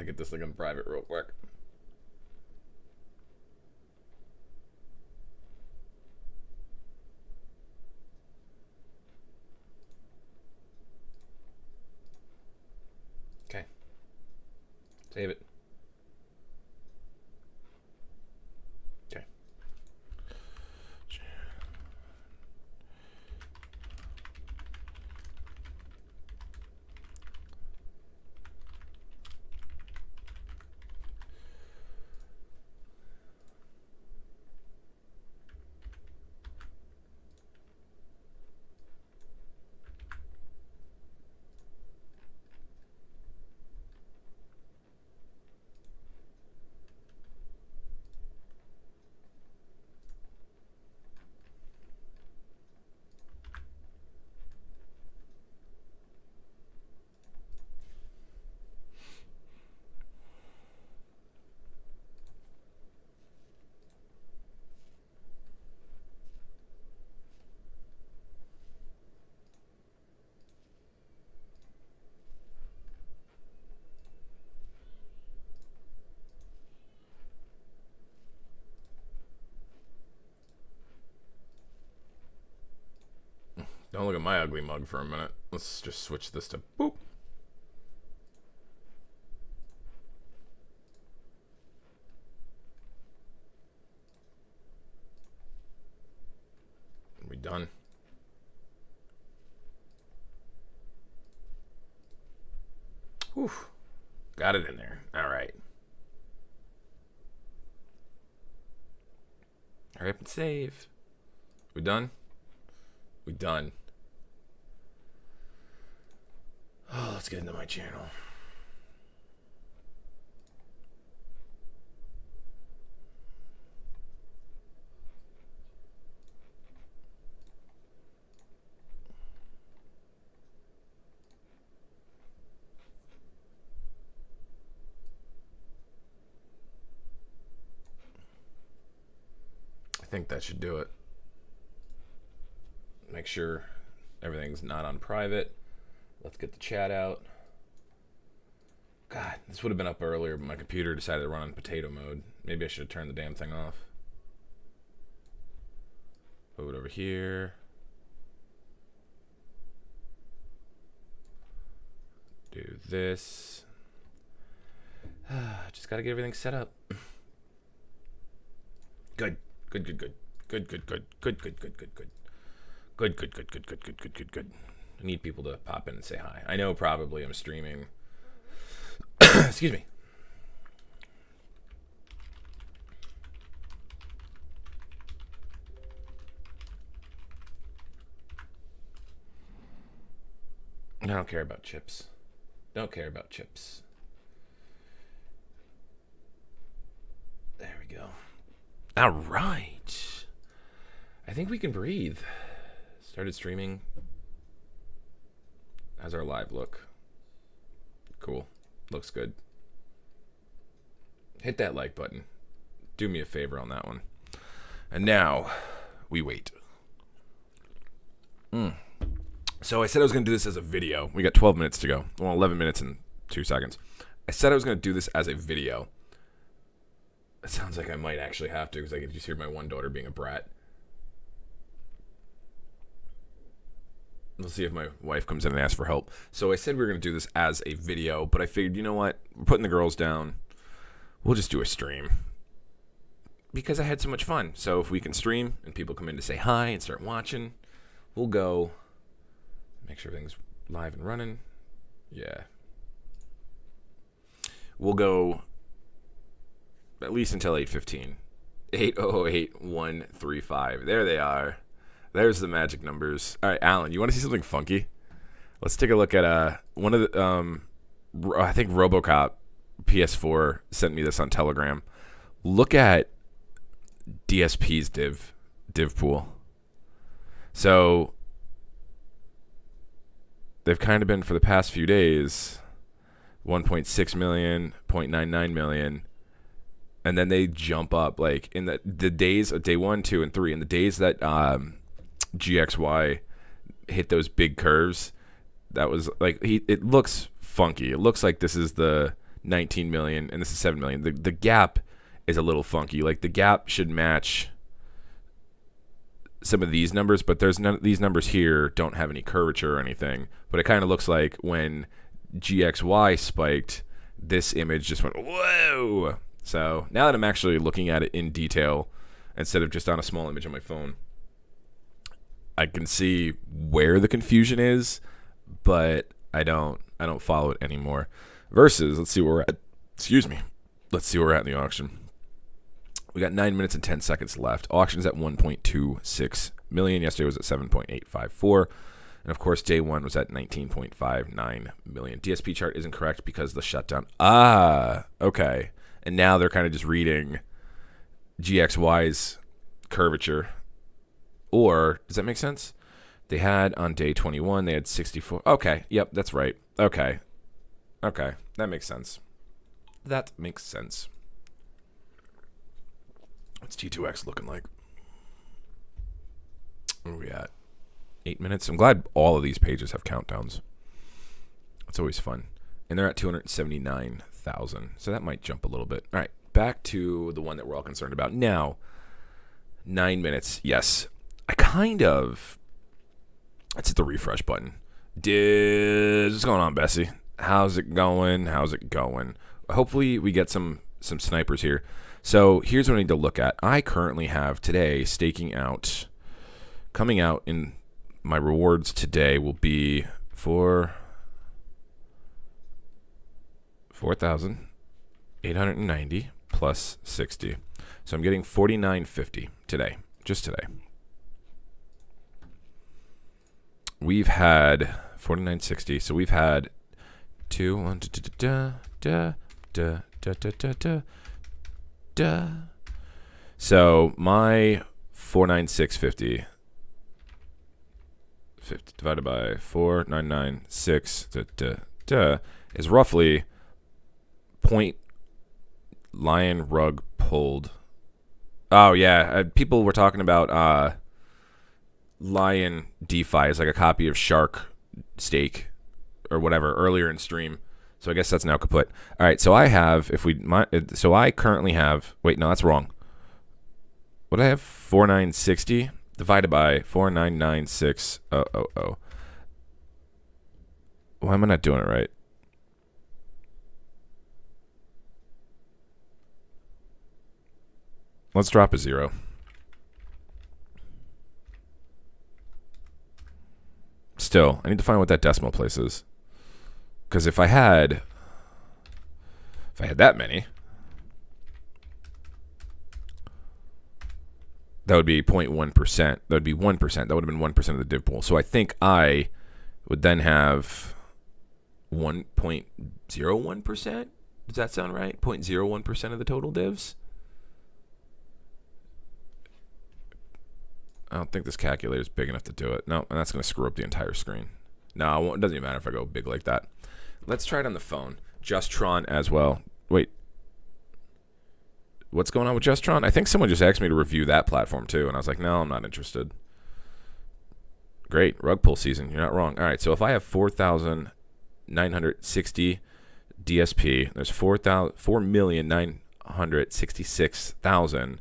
gotta get this thing on private real quick. Okay. Save it. Okay. Don't look at my ugly mug for a minute. Let's just switch this to boop. Are we done? Whew. Got it in there. All right. Hurry up and save. We done? We done. Oh, let's get into my channel. I think that should do it. Make sure everything's not on private. Let's get the chat out. God, this would have been up earlier, but my computer decided to run on potato mode. Maybe I should have turned the damn thing off. Move it over here. Do this. Just gotta get everything set up. Good. Good, good, good. Good, good, good. Good, good, good, good, good. Good, good, good, good, good, good, good, good, good. I need people to pop in and say hi. I know probably I'm streaming. Excuse me. I don't care about chips. Don't care about chips. There we go. All right. I think we can breathe. Started streaming. How's our live look? Cool. Looks good. Hit that like button. Do me a favor on that one. And now, we wait. So I said I was going to do this as a video. We got 12 minutes to go. Well, 11 minutes and 2 seconds. I said I was going to do this as a video. It sounds like I might actually have to because I can just hear my one daughter being a brat. We'll see if my wife comes in and asks for help. So I said we were going to do this as a video, but I figured, you know what? We're putting the girls down. We'll just do a stream. Because I had so much fun. So if we can stream and people come in to say hi and start watching, we'll go. Make sure everything's live and running. Yeah. We'll go at least until 8:15. 8008135. There they are. There's the magic numbers. All right, Alan, you want to see something funky? Let's take a look at one of the I think RoboCop PS4 sent me this on Telegram. Look at DSP's div pool. So they've kind of been for the past few days 1.6 million, 0.99 million. And then they jump up like in the days of day 1, 2, and 3, and the days that GXY hit those big curves. That was like it looks funky. It looks like this is the 19 million, and this is 7 million. The gap is a little funky. Like, the gap should match some of these numbers, but there's none. These numbers here don't have any curvature or anything. But it kind of looks like when GXY spiked, this image just went whoa. So now that I'm actually looking at it in detail instead of just on a small image on my phone, I can see where the confusion is, but I don't follow it anymore. Versus, let's see where we're at. Excuse me. Let's see where we're at in the auction. We got 9 minutes and 10 seconds left. Auction's at 1.26 million. Yesterday was at 7.854. And of course, day one was at 19.59 million. DSP chart isn't correct because of the shutdown. Ah, okay. And now they're kind of just reading GXY's curvature. Or, does that make sense? They had on day 21, they had 64. Okay, yep, that's right. Okay, that makes sense. That makes sense. What's T2X looking like? Where are we at? 8 minutes. I'm glad all of these pages have countdowns. It's always fun. And they're at 279,000. So that might jump a little bit. All right, back to the one that we're all concerned about. Now, 9 minutes. Yes. Let's hit the refresh button. What's going on, Bessie? How's it going? Hopefully we get some snipers here. So here's what I need to look at. I currently have today coming out in my rewards today will be for 4,890 plus 60. So I'm getting 49.50 today, just today. We've had 49.60, so we've had so my 496.50 divided by 4,996 is roughly point lion rug pulled. Oh yeah, people were talking about lion DeFi is like a copy of shark stake or whatever earlier in stream. So I guess that's now kaput. All right, so I have, I currently have, wait, no, that's wrong. What do I have? 4,960 divided by 4,996,000. Why am I not doing it right? Let's drop a 0. Still, I need to find what that decimal place is. Because if I had that many, that would be 0.1%. That would be 1%. That would have been 1% of the div pool. So I think I would then have 1.01%. Does that sound right? 0.01% of the total divs? I don't think this calculator is big enough to do it. No, and that's going to screw up the entire screen. No, it doesn't even matter if I go big like that. Let's try it on the phone. JustTron as well. Wait. What's going on with JustTron? I think someone just asked me to review that platform too, and I was like, no, I'm not interested. Great. Rug pull season. You're not wrong. All right, so if I have 4,960 DSP, there's 4,966,000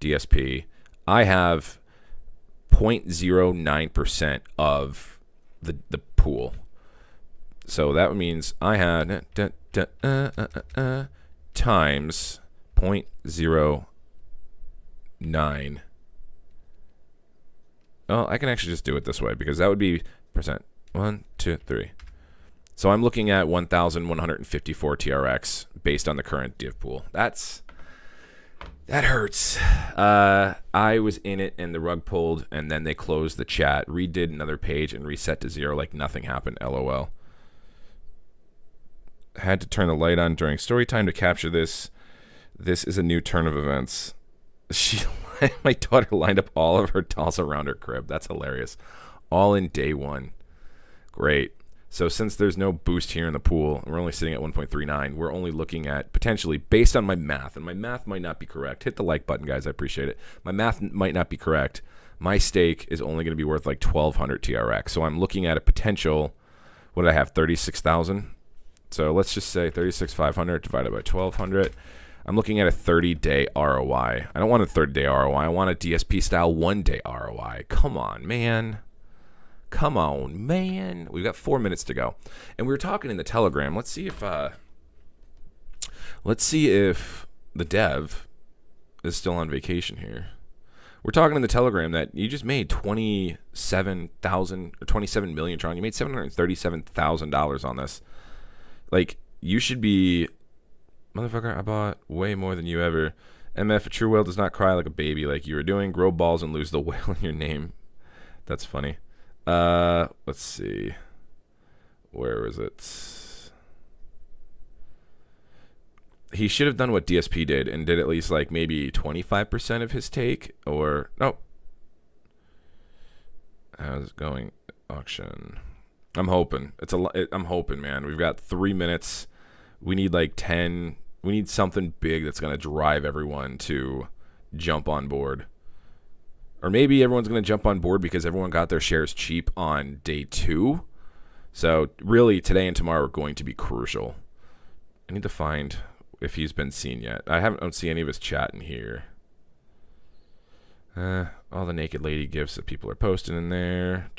DSP. I have 0.09% of the pool. So that means I had times 0.09. Oh, I can actually just do it this way because that would be percent. 1, 2, 3. So I'm looking at 1,154 TRX based on the current div pool. That hurts. I was in it and the rug pulled and then they closed the chat, redid another page and reset to 0 like nothing happened. LOL. Had to turn the light on during story time to capture this. This is a new turn of events. My daughter lined up all of her dolls around her crib. That's hilarious. All in day one. Great. So since there's no boost here in the pool, we're only sitting at 1.39. We're only looking at potentially, based on my math, and my math might not be correct. Hit the like button, guys. I appreciate it. My math might not be correct. My stake is only going to be worth like 1,200 TRX. So I'm looking at a potential, what did I have, 36,000? So let's just say 36,500 divided by 1,200. I'm looking at a 30-day ROI. I don't want a 30-day ROI. I want a DSP style 1-day ROI. Come on, man. Come on, man. We've got 4 minutes to go. And we were talking in the Telegram. Let's see if the dev is still on vacation here. We're talking in the Telegram that you just made 27,000 or 27 million Tron. You made $737,000 on this. Like, you should be, motherfucker, I bought way more than you ever. MF, a true whale does not cry like a baby like you were doing. Grow balls and lose the whale in your name. That's funny. Let's see. Where was it? He should have done what DSP did and did at least like maybe 25% of his take, or no. How's it going? Auction. I'm hoping. I'm hoping, man. We've got 3 minutes. We need like 10. We need something big that's going to drive everyone to jump on board. Or maybe everyone's going to jump on board because everyone got their shares cheap on day 2. So really, today and tomorrow are going to be crucial. I need to find if he's been seen yet. I don't see any of his chat in here. All the naked lady gifts that people are posting in there.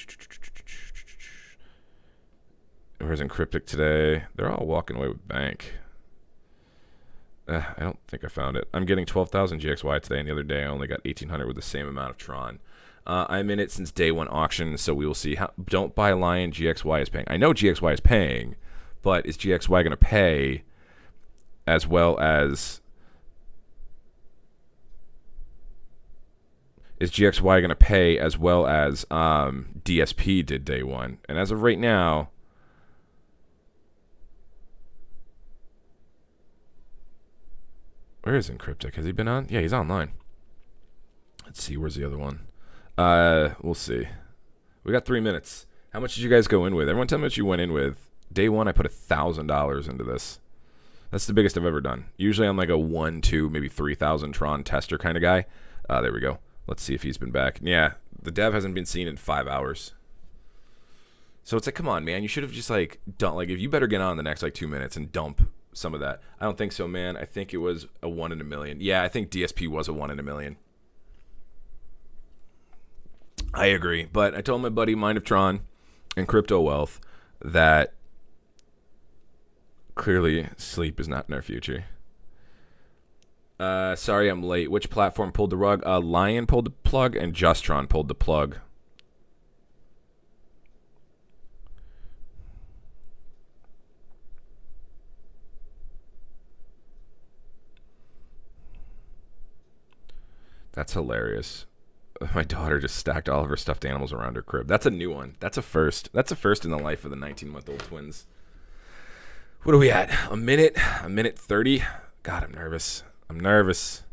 Where's Encryptic today? They're all walking away with bank. I don't think I found it. I'm getting 12,000 GXY today, and the other day I only got 1,800 with the same amount of Tron. I'm in it since day 1 auction, so we will see. Don't buy Lion. GXY is paying. I know GXY is paying, but is GXY going to pay as well as... Is GXY going to pay as well as DSP did day 1? And as of right now... Where is Encryptic? Has he been on? Yeah, he's online. Let's see. Where's the other one? We'll see. We got 3 minutes. How much did you guys go in with? Everyone tell me what you went in with. Day 1, I put $1,000 into this. That's the biggest I've ever done. Usually I'm like a 1, 2, maybe 3,000 Tron tester kind of guy. There we go. Let's see if he's been back. Yeah, the dev hasn't been seen in 5 hours. So it's like, come on, man. You should have just like done, like, if you better get on the next like 2 minutes and dump some of that. I don't think so, man. I think it was a 1 in a million. Yeah, I think DSP was a 1 in a million. I agree. But I told my buddy Mind of Tron and Crypto Wealth that clearly sleep is not in our future. Sorry I'm late. Which platform pulled the rug? Lion pulled the plug and Justron pulled the plug. That's hilarious. My daughter just stacked all of her stuffed animals around her crib. That's a new one. That's a first. That's a first in the life of the 19-month-old twins. What are we at? A minute 30? God, I'm nervous. I'm nervous.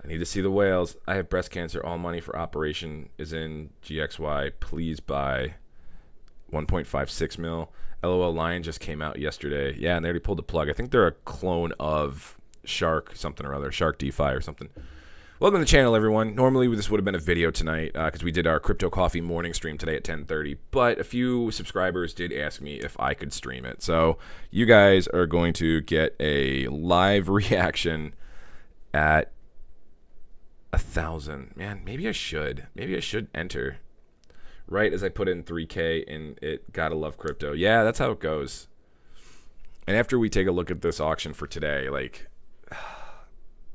I need to see the whales. I have breast cancer. All money for operation is in GXY. Please buy 1.56 mil. LOL Lion just came out yesterday. Yeah, and they already pulled the plug. I think they're a clone of Shark something or other. Shark DeFi or something. Welcome to the channel, everyone. Normally, this would have been a video tonight because we did our Crypto Coffee morning stream today at 10:30. But a few subscribers did ask me if I could stream it. So you guys are going to get a live reaction at 1,000. Man, maybe I should. Maybe I should enter right as I put in 3K and it gotta love crypto. Yeah, that's how it goes. And after we take a look at this auction for today, like...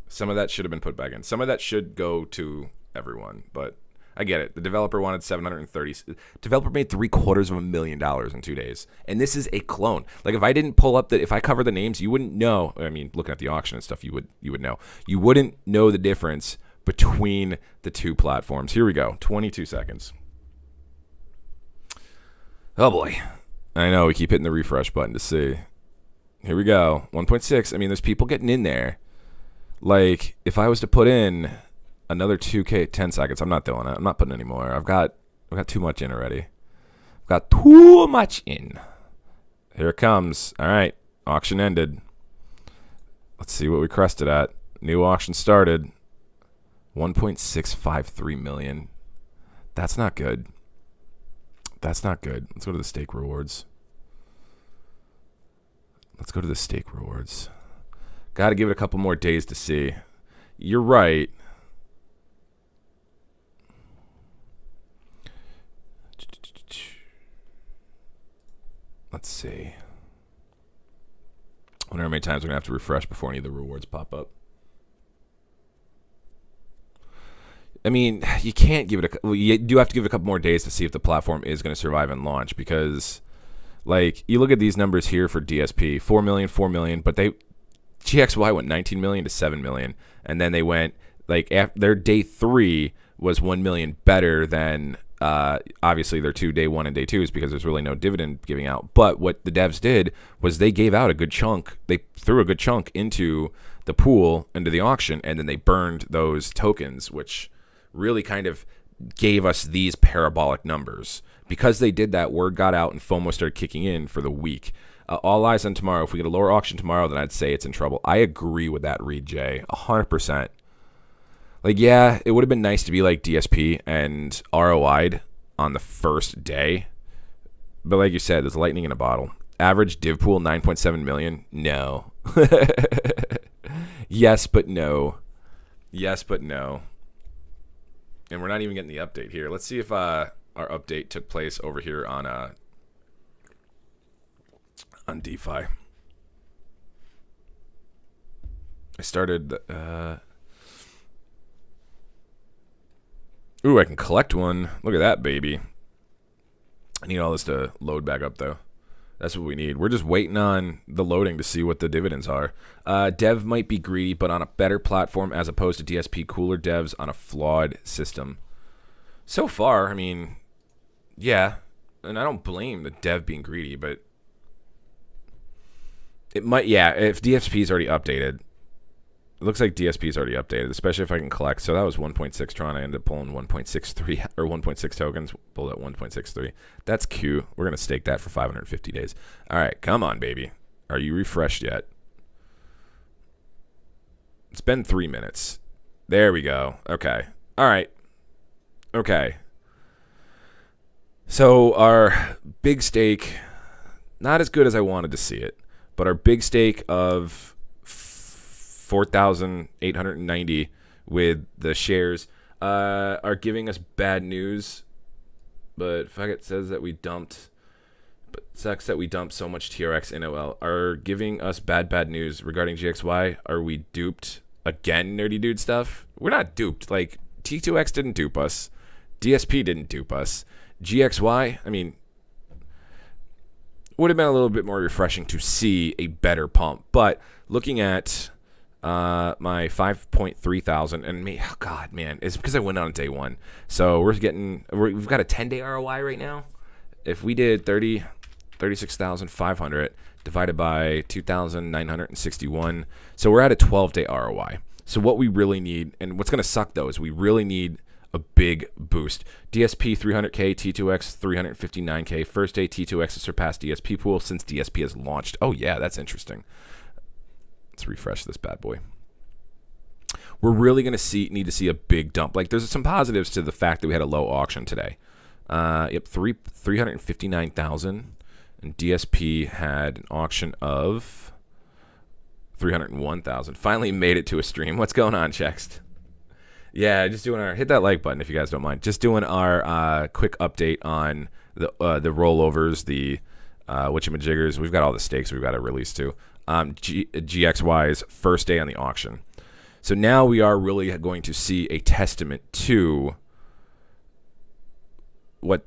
some of that should have been put back in. Some of that should go to everyone, but I get it. The developer wanted 730. Developer made $750,000 in 2 days, and this is a clone. Like if I didn't pull up if I cover the names, you wouldn't know. I mean, looking at the auction and stuff, you would know. You wouldn't know the difference between the two platforms. Here we go. 22 seconds. Oh boy, I know we keep hitting the refresh button to see. Here we go. 1.6. I mean, there's people getting in there. Like, if I was to put in another 2K 10 seconds, I'm not doing it. I'm not putting any more. I've got too much in already. I've got too much in. Here it comes. All right. Auction ended. Let's see what we crested at. New auction started. 1.653 million. That's not good. That's not good. Let's go to the stake rewards. Let's go to the stake rewards. Got to give it a couple more days to see. You're right. Let's see. I wonder how many times we're going to have to refresh before any of the rewards pop up. I mean, you can't give it you do have to give it a couple more days to see if the platform is going to survive and launch, because, like, you look at these numbers here for DSP, 4 million, 4 million, but GXY went 19 million to 7 million, and then they went, like, their day 3 was 1 million better than, obviously, their day 1 and day 2s, because there's really no dividend giving out. But what the devs did was they gave out a good chunk. They threw a good chunk into the pool, into the auction, and then they burned those tokens, which really kind of gave us these parabolic numbers. Because they did that, word got out and FOMO started kicking in for the week. All eyes on tomorrow. If we get a lower auction tomorrow, then I'd say it's in trouble. I agree with that read, Jay, 100%. Like, yeah, it would have been nice to be like DSP and ROI'd on the first day. But like you said, there's lightning in a bottle. Average div pool, 9.7 million. No. Yes, but no. Yes, but no. And we're not even getting the update here. Let's see if our update took place over here on DeFi. I started... Ooh, I can collect one. Look at that, baby. I need all this to load back up, though. That's what we need. We're just waiting on the loading to see what the dividends are. Dev might be greedy, but on a better platform as opposed to DSP. Cooler devs on a flawed system. So far, I mean, yeah. And I don't blame the dev being greedy, but it might, yeah, if DSP is already updated. It looks like DSP is already updated, especially if I can collect. So that was 1.6 Tron. I ended up pulling 1.63 or 1.6 tokens. Pulled at 1.63. That's cute. We're going to stake that for 550 days. All right, come on, baby. Are you refreshed yet? It's been 3 minutes. There we go. Okay. All right. Okay. So our big stake, not as good as I wanted to see it, but our big stake of 4,890 with the shares are giving us bad news. But fuck, it says that we dumped. But sucks that we dumped so much TRX NOL. Are giving us bad news regarding GXY. Are we duped again, nerdy dude stuff? We're not duped. Like, T2X didn't dupe us. DSP didn't dupe us. GXY, I mean, would have been a little bit more refreshing to see a better pump. But looking at my 5.3 thousand, and me, oh God, man, it's because I went on day 1. So we've got a 10-day ROI right now. If we did 36,500 divided by 2,961, so we're at a 12-day ROI. So what we really need, and what's going to suck though, is we really need a big boost. DSP 300K, T2X 359K. First day T2X has surpassed DSP pool since DSP has launched. Oh yeah, that's interesting. Let's refresh this bad boy. We're really going to need to see a big dump. Like, there's some positives to the fact that we had a low auction today. Yep, 359,000, and DSP had an auction of 301,000. Finally made it to a stream. What's going on, Chext? Yeah, just doing hit that like button if you guys don't mind. Just doing our quick update on the rollovers, the whatchamajiggers. We've got all the stakes we've got to release too. GXY's first day on the auction. So now we are really going to see a testament to what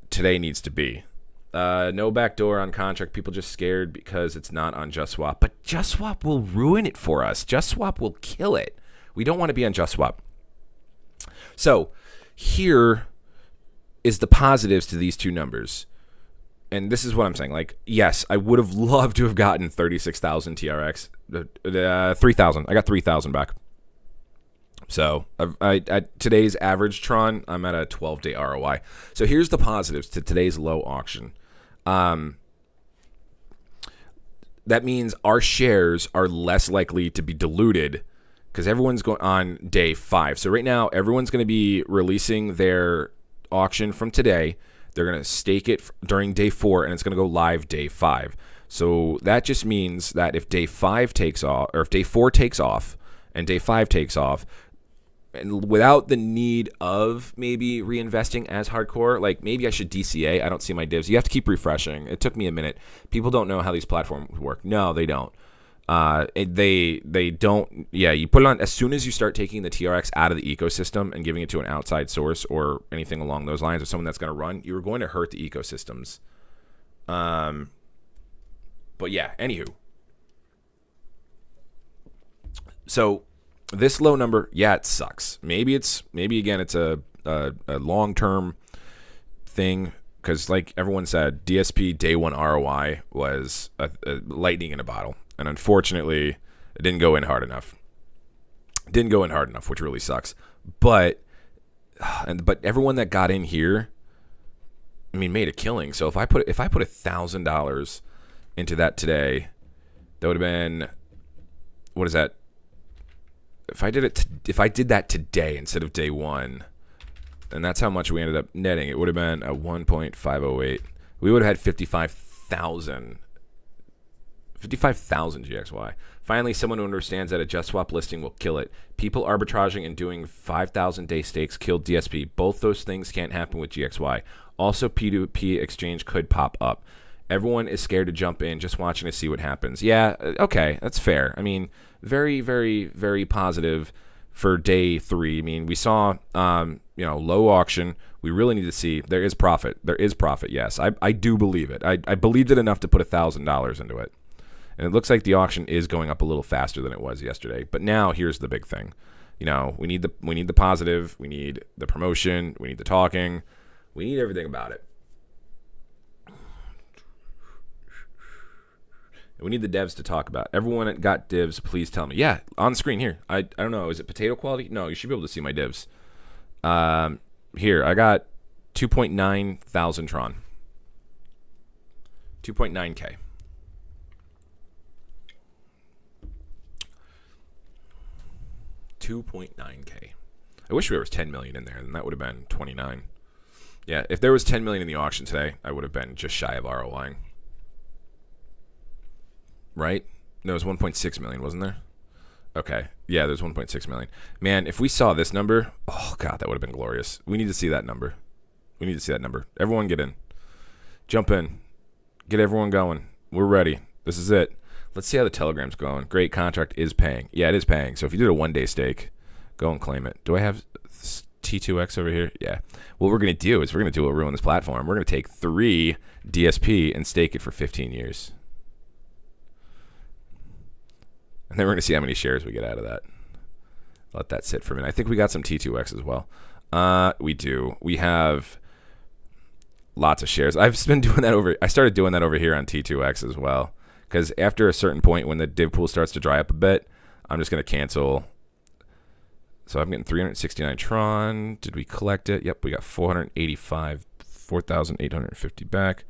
today needs to be. No backdoor on contract. People just scared because it's not on JustSwap. But JustSwap will ruin it for us. JustSwap will kill it. We don't want to be on JustSwap. So here is the positives to these two numbers. And this is what I'm saying. Like, yes, I would have loved to have gotten 36,000 TRX. 3,000. I got 3,000 back. So at today's average Tron, I'm at a 12-day ROI. So here's the positives to today's low auction. That means our shares are less likely to be diluted because everyone's going on day 5. So right now, everyone's going to be releasing their auction from today. They're going to stake it during day 4, and it's going to go live day 5. So that just means that if day 5 takes off, or if day 4 takes off and day 5 takes off, and without the need of maybe reinvesting as hardcore, like maybe I should DCA. I don't see my divs. You have to keep refreshing. It took me a minute. People don't know how these platforms work. No, they don't. They don't. Yeah, you put it on as soon as you start taking the TRX out of the ecosystem and giving it to an outside source or anything along those lines, or someone that's going to run. You're going to hurt the ecosystems. But yeah, anywho. So this low number, yeah, it sucks. Maybe again it's a long-term thing, because like everyone said, DSP day 1 ROI was a lightning in a bottle, and unfortunately it didn't go in hard enough. Which really sucks. But everyone that got in here, I mean, made a killing. So if I put $1,000 into that today, that would have been, what is that? If I did that today instead of day 1, and that's how much we ended up netting, it would have been a 1.508. We would have had 55,000 GXY. Finally, someone who understands that a just swap listing will kill it. People arbitraging and doing 5,000 day stakes killed DSP. Both those things can't happen with GXY. Also, P2P exchange could pop up. Everyone is scared to jump in, just watching to see what happens. Yeah, okay, that's fair. I mean, very, very, very positive for day 3. I mean, we saw, low auction. We really need to see. There is profit. Yes, I do believe it. I believed it enough to put $1,000 into it. And it looks like the auction is going up a little faster than it was yesterday. But now here's the big thing. We need the positive. We need the promotion. We need the talking. We need everything about it. We need the devs to talk about it. Everyone that got divs, please tell me. Yeah, on screen here. I don't know. Is it potato quality? No, you should be able to see my divs. Here, I got 2.9 thousand Tron. 2.9K. $2.9K. I wish there was 10 million in there, and that would have been 29. Yeah, if there was 10 million in the auction today, I would have been just shy of ROIing. Right? No, it was 1.6 million, wasn't there? Okay. Yeah, there's 1.6 million. Man, if we saw this number, oh god, that would have been glorious. We need to see that number. Everyone get in. Jump in. Get everyone going. We're ready. This is it. Let's see how the Telegram's going. Great, contract is paying. Yeah, it is paying. So if you did a 1-day stake, go and claim it. Do I have T2X over here? Yeah. What we're going to do is we're going to do what ruin this platform. We're going to take 3 DSP and stake it for 15 years. And then we're going to see how many shares we get out of that. Let that sit for a minute. I think we got some T2X as well. We do. We have lots of shares. I've been doing that I started doing that over here on T2X as well. Because after a certain point, when the div pool starts to dry up a bit, I'm just going to cancel. So I'm getting 369 Tron. Did we collect it? Yep, we got 485, 4,850 back.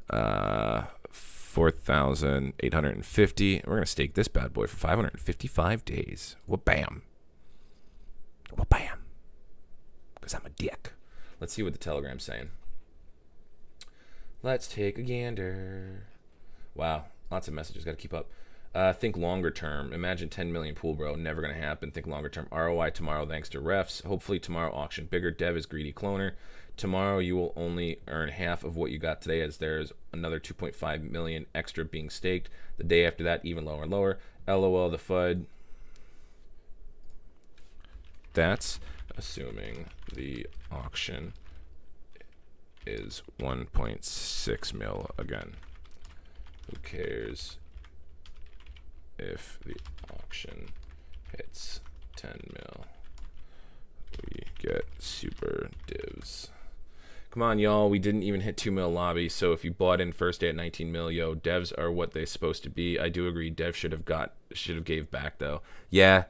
4,850. We're going to stake this bad boy for 555 days. Wha-bam. Wha-bam. Because I'm a dick. Let's see what the Telegram's saying. Let's take a gander. Wow, lots of messages. Got to keep up. Think longer term. Imagine 10 million pool, bro. Never going to happen. Think longer term. ROI tomorrow thanks to refs. Hopefully tomorrow auction bigger. Dev is greedy cloner. Tomorrow you will only earn half of what you got today, as there's another 2.5 million extra being staked. The day after that, even lower and lower. LOL the FUD. That's assuming the auction is 1.6 mil again. Who cares if the auction hits 10 mil? We get super divs. Come on, y'all. We didn't even hit 2 mil lobby, so if you bought in first day at 19 mil, yo, devs are what they're supposed to be. I do agree. Dev should have gave back, though. Yeah.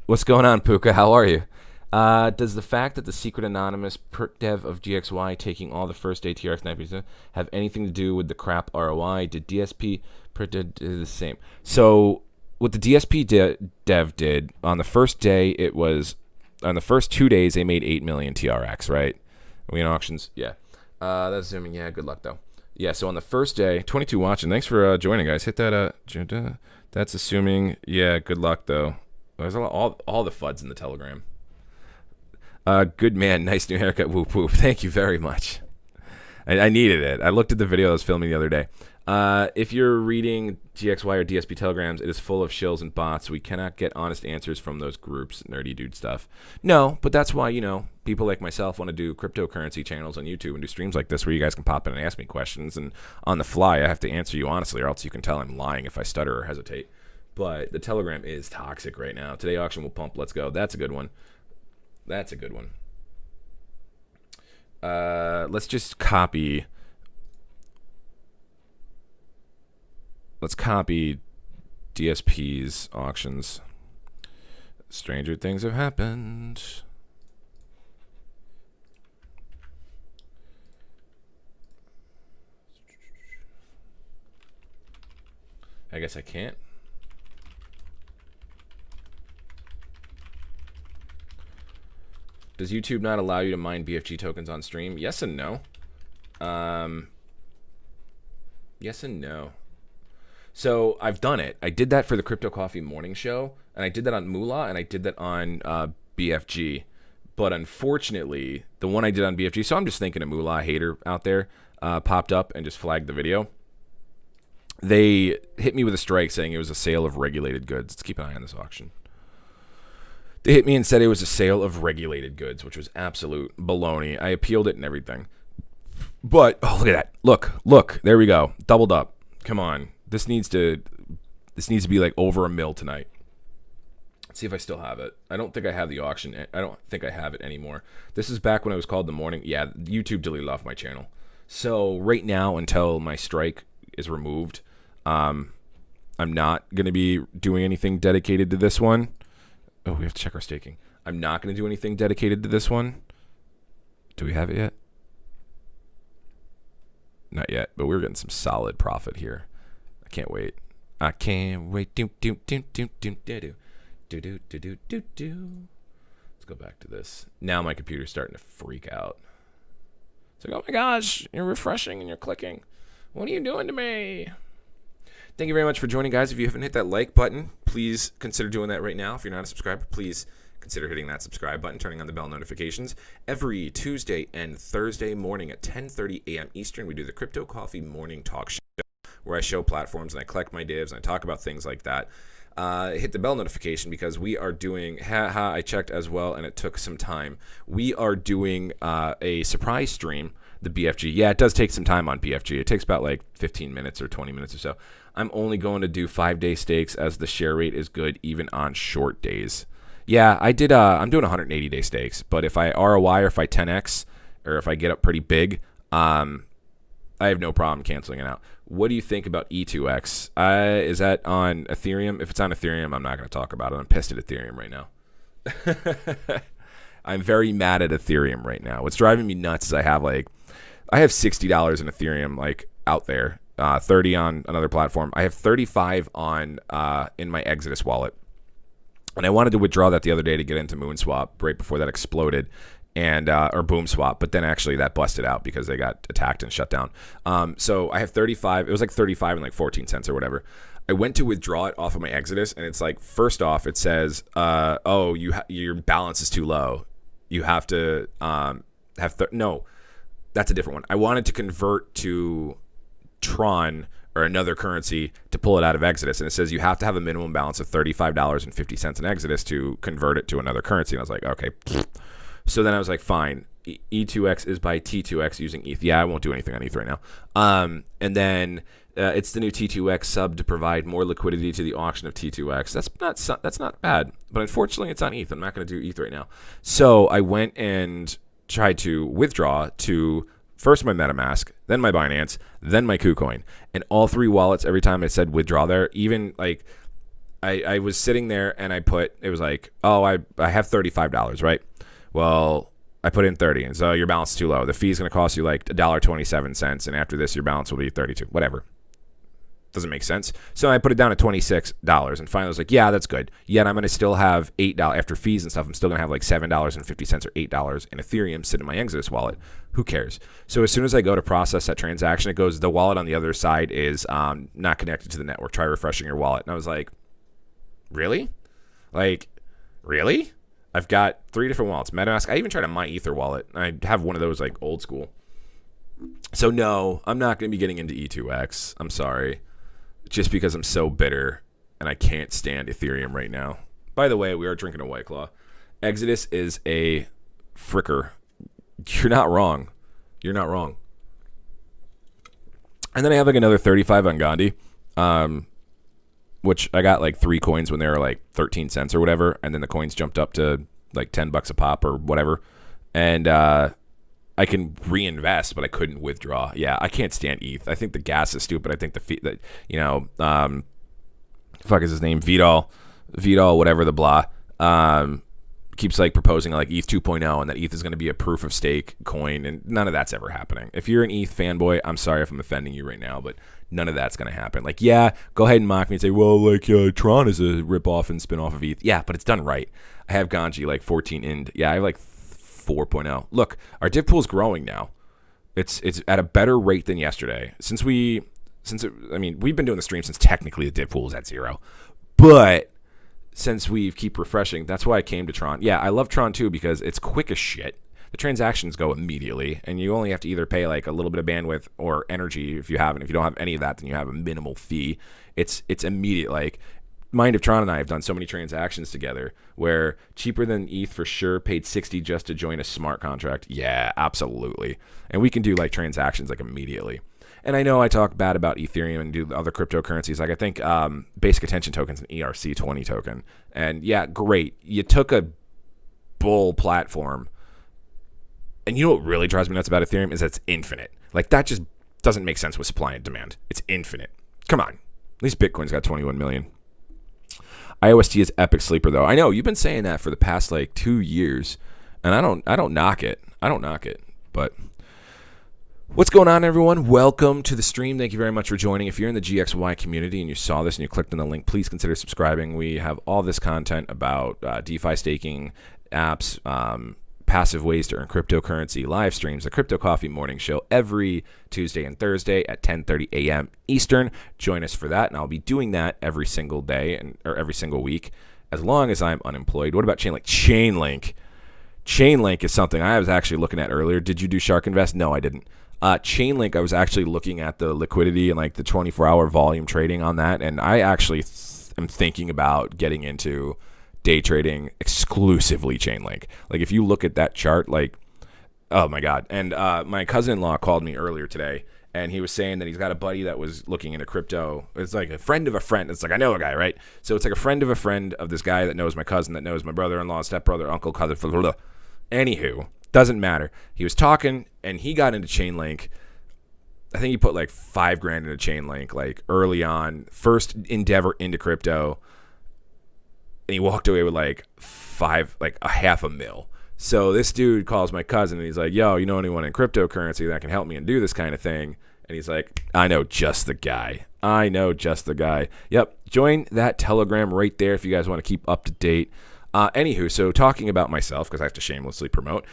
What's going on, Puka? How are you? Does the fact that the secret anonymous perk dev of GXY taking all the first day TRX 9% have anything to do with the crap ROI? Did DSP did the same? So what the DSP dev did on the first day, it was on the first 2 days they made 8 million TRX, right? Are we in auctions? Yeah. That's assuming. Yeah. Good luck though. Yeah, so on the first day, 22 watching. Thanks for joining, guys. Hit that. That's assuming. Yeah, good luck, though. There's all the FUDs in the Telegram. Good man. Nice new haircut. Whoop, whoop. Thank you very much. I needed it. I looked at the video I was filming the other day. If you're reading GXY or DSP telegrams, it is full of shills and bots. We cannot get honest answers from those groups, nerdy dude stuff. No, but that's why, people like myself want to do cryptocurrency channels on YouTube and do streams like this where you guys can pop in and ask me questions. And on the fly, I have to answer you honestly, or else you can tell I'm lying if I stutter or hesitate. But the Telegram is toxic right now. Today auction will pump. Let's go. That's a good one. That's a good one. Let's just copy. Let's copy DSP's auctions. Stranger things have happened. I guess I can't. Does YouTube not allow you to mine BFG tokens on stream? Yes and no. Yes and no. So I've done it. I did that for the Crypto Coffee morning show, and I did that on Moolah, and I did that on BFG. But unfortunately, the one I did on BFG, so I'm just thinking a Moolah hater out there popped up and just flagged the video. They hit me with a strike saying it was a sale of regulated goods. Let's keep an eye on this auction. They hit me and said it was a sale of regulated goods, which was absolute baloney. I appealed it and everything. But, oh, look at that. Look. There we go. Doubled up. Come on. This needs to be like over $1 million tonight. Let's see if I still have it. I don't think I have the auction. I don't think I have it anymore. This is back when it was called The Morning. Yeah, YouTube deleted off my channel. So right now, until my strike is removed, I'm not going to be doing anything dedicated to this one. Oh, we have to check our staking. I'm not going to do anything dedicated to this one. Do we have it yet? Not yet, but we're getting some solid profit here. I can't wait. I can't wait. Let's go back to this. Now my computer's starting to freak out. It's like, oh my gosh, you're refreshing and you're clicking. What are you doing to me? Thank you very much for joining, guys. If you haven't hit that like button, please consider doing that right now. If you're not a subscriber, please consider hitting that subscribe button, turning on the bell notifications. Every Tuesday and Thursday morning at 10:30 a.m. Eastern, we do the Crypto Coffee Morning Talk Show, where I show platforms and I collect my divs and I talk about things like that. Hit the bell notification because we are doing, I checked as well and it took some time. We are doing a surprise stream, the BFG. Yeah, it does take some time on BFG. It takes about like 15 minutes or 20 minutes or so. I'm only going to do 5-day stakes as the share rate is good even on short days. Yeah, I'm doing 180-day stakes, but if I ROI or if I 10x or if I get up pretty big, I have no problem canceling it out. What do you think about E2X? Is that on Ethereum? If it's on Ethereum, I'm not going to talk about it. I'm pissed at Ethereum right now. I'm very mad at Ethereum right now. What's driving me nuts is I have $60 in Ethereum like out there, 30 on another platform. I have 35 on in my Exodus wallet. And I wanted to withdraw that the other day to get into MoonSwap right before that exploded, and or BoomSwap, but then actually that busted out because they got attacked and shut down. So I have 35. It was like 35 and like 14 cents or whatever. I went to withdraw it off of my Exodus, and it's like, first off, it says, oh, your balance is too low. You have to no, that's a different one. I wanted to convert to Tron or another currency to pull it out of Exodus, and it says you have to have a minimum balance of $35.50 in Exodus to convert it to another currency. And I was like, okay. So then I was like, fine. E2X is by T2X using ETH. Yeah, I won't do anything on ETH right now. And then it's the new T2X sub to provide more liquidity to the auction of T2X. That's not bad, but unfortunately it's on ETH. I'm not going to do ETH right now. So I went and tried to withdraw to first my MetaMask, then my Binance, then my KuCoin. And all three wallets, every time I said withdraw there, even like I was sitting there and I put, it was like, oh, I have $35, right? Well, I put in 30, and so your balance is too low. The fee is going to cost you like $1.27, and after this, your balance will be 32, whatever. Doesn't make sense. So I put it down at $26, and finally I was like, yeah, that's good. Yet I'm going to still have $8 after fees and stuff. I'm still going to have like $7.50 or $8 in Ethereum sitting in my Exodus wallet. Who cares? So as soon as I go to process that transaction, it goes, the wallet on the other side is not connected to the network. Try refreshing your wallet. And I was like, really? Like, really? I've got 3 different wallets. MetaMask. I even tried a My Ether wallet. I have one of those like old school. So no, I'm not going to be getting into E2X. I'm sorry. Just because I'm so bitter and I can't stand Ethereum right now. By the way, we are drinking a White Claw. Exodus is a fricker. You're not wrong. You're not wrong. And then I have like another 35 on Gandhi, which I got like 3 coins when they were like 13 cents or whatever. And then the coins jumped up to like $10 a pop or whatever. And I can reinvest, but I couldn't withdraw. Yeah, I can't stand ETH. I think the gas is stupid. I think the fee that, you know, fuck is his name? Vidal, whatever the blah, keeps like proposing like ETH 2.0 and that ETH is going to be a proof of stake coin, and none of that's ever happening. If you're an ETH fanboy, I'm sorry if I'm offending you right now, but none of that's going to happen. Like, yeah, go ahead and mock me and say, well, like Tron is a rip-off and spin-off of ETH. Yeah, but it's done right. I have Ganji like 14 ind. Yeah, I have like 4.0. Look, our div pool is growing now. It's at a better rate than yesterday. We've been doing the stream since technically the div pool is at 0. But since we keep refreshing, that's why I came to Tron. Yeah, I love Tron too because it's quick as shit. The transactions go immediately, and you only have to either pay like a little bit of bandwidth or energy if you have, and if you don't have any of that, then you have a minimal fee. It's immediate. Like, Mind of Tron and I have done so many transactions together where cheaper than ETH for sure, paid 60 just to join a smart contract. Yeah, absolutely. And we can do like transactions like immediately. And I know I talk bad about Ethereum and do the other cryptocurrencies. Like I think Basic Attention Token's an ERC20 token. And yeah, great. You took a bull platform. And you know what really drives me nuts about Ethereum is that it's infinite. Like that just doesn't make sense with supply and demand. It's infinite. Come on. At least Bitcoin's got 21 million. IOST is epic sleeper though. I know you've been saying that for the past like 2 years, and I don't knock it. But what's going on, everyone? Welcome to the stream. Thank you very much for joining. If you're in the GXY community and you saw this and you clicked on the link, please consider subscribing. We have all this content about DeFi staking, apps, passive ways to earn cryptocurrency, live streams, the Crypto Coffee morning show every Tuesday and Thursday at 10:30 a.m. Eastern. Join us for that, and I'll be doing that every single day or every single week as long as I'm unemployed. What about Chainlink? Chainlink is something I was actually looking at earlier. Did you do Shark Invest? No, I didn't. Chainlink, I was actually looking at the liquidity and like the 24-hour volume trading on that, and I actually am thinking about getting into day trading exclusively Chainlink. Like if you look at that chart, like, oh my God. And my cousin-in-law called me earlier today, and he was saying that he's got a buddy that was looking into crypto. It's like a friend of a friend. It's like, I know a guy, right? So it's like a friend of this guy that knows my cousin, that knows my brother-in-law, stepbrother, uncle, cousin. Anywho, doesn't matter. He was talking, and he got into Chainlink. I think he put like $5,000 into Chainlink, like early on, first endeavor into crypto. And he walked away with like $500,000. So this dude calls my cousin and he's like, yo, you know anyone in cryptocurrency that can help me and do this kind of thing? And he's like, I know just the guy. Yep. Join that Telegram right there if you guys want to keep up to date. Anywho, so talking about myself, because I have to shamelessly promote,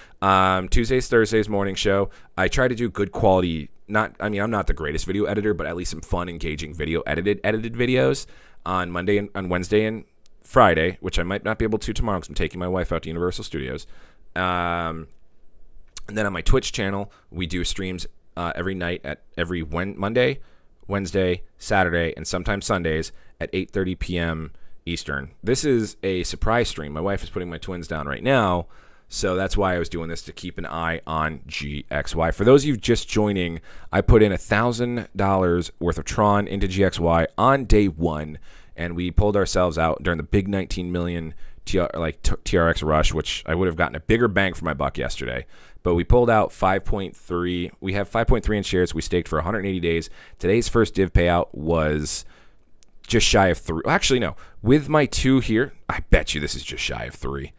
Tuesdays, Thursdays morning show. I try to do good quality, I'm not the greatest video editor, but at least some fun, engaging edited videos on Monday and on Wednesday and Friday, which I might not be able to tomorrow because I'm taking my wife out to Universal Studios. And then on my Twitch channel, we do streams every night at Monday, Wednesday, Saturday, and sometimes Sundays at 8:30 p.m. Eastern. This is a surprise stream. My wife is putting my twins down right now, so that's why I was doing this, to keep an eye on GXY. For those of you just joining, I put in $1,000 worth of Tron into GXY on day one, and we pulled ourselves out during the big 19 million TRX rush, which I would have gotten a bigger bang for my buck yesterday. But we pulled out 5.3. We have 5.3 in shares. We staked for 180 days. Today's first div payout was just shy of 3. Actually, no. With my 2 here, I bet you this is just shy of 3.